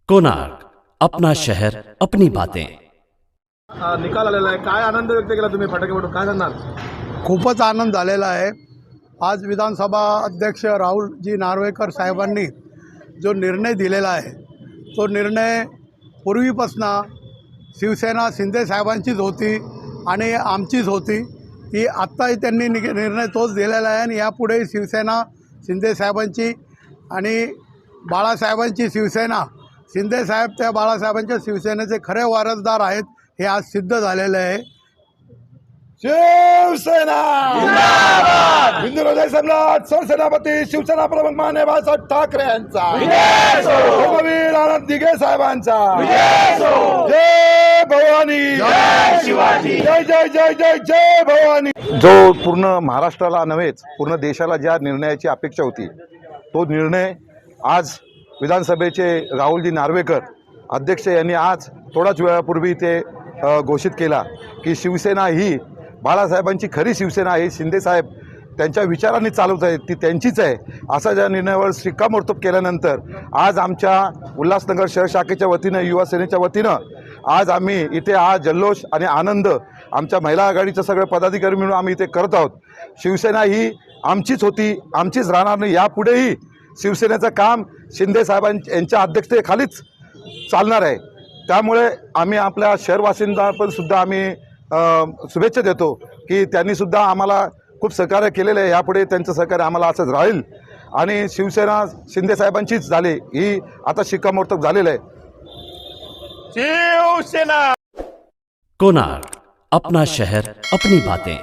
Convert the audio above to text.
कोणार्क, अपना शहर अपनी बातें। निकाल आलेला आहे, काय आनंद व्यक्त केला तुम्ही फटाके फोडून, काय सांगणार? खूपच आनंद झालेला आहे। आज विधानसभा अध्यक्ष राहुलजी नार्वेकर साहेबांनी जो निर्णय दिलेला आहे तो निर्णय पूर्वीपासून शिवसेना शिंदे साहेबांचीच होती आणि आमचीच होती। ती आत्ताही त्यांनी निर्णय तोच दिलेला आहे आणि यापुढे शिवसेना शिंदे साहेबांची आणि बाळासाहेबांची शिवसेना, शिंदे साहेब त्या बाळासाहेबांच्या शिवसेनेचे खरे वारसदार आहेत हे आज सिद्ध झालेले आहे। शिवसेना जिंदाबाद! हिंदू हृदय सम्राट सरसेनापती शिवसेना प्रमुख मान्य बाळासाहेब ठाकरे यांचा धर्मवीर आनंद दिघे साहेबांचा जय भवानी, जय शिवाजी, जय जय जय जय जय भवानी। जो पूर्ण महाराष्ट्राला नव्हेच पूर्ण देशाला ज्या निर्णयाची अपेक्षा होती तो निर्णय आज विधानसभेचे राहुलजी नार्वेकर अध्यक्ष यांनी आज थोड्याच वेळापूर्वी ते घोषित केला की शिवसेना ही बाळासाहेबांची खरी शिवसेना आहे, शिंदेसाहेब त्यांच्या विचारांनी चालवत आहेत, ती त्यांचीच आहे असा ज्या निर्णयावर शिक्कामोर्तब केल्यानंतर आज आमच्या उल्हासनगर शहर शाखेच्या वतीनं, युवा सेनेच्या वतीनं आज आम्ही इथे आज जल्लोष आणि आनंद आमच्या महिला आघाडीचं सगळे पदाधिकारी मिळून आम्ही इथे करत आहोत। शिवसेना ही आमचीच होती, आमचीच राहणार नाही, यापुढेही शिवसेनेचं काम शिंदे साहेबांच्या अध्यक्षतेखालीच चालणार आहे। त्यामुळे आम्ही आपल्या शहरवासिंना पण सुद्धा आम्ही शुभेच्छा देतो की त्यांनीसुद्धा आम्हाला खूप सहकार्य केलेलं आहे, यापुढे त्यांचं सहकार्य आम्हाला असंच राहील आणि शिवसेना शिंदे साहेबांचीच झाली ही आता शिक्कामोर्तब झालेलं आहे। शिवसेना कोणार्क, अपना शहर अपनी बातें।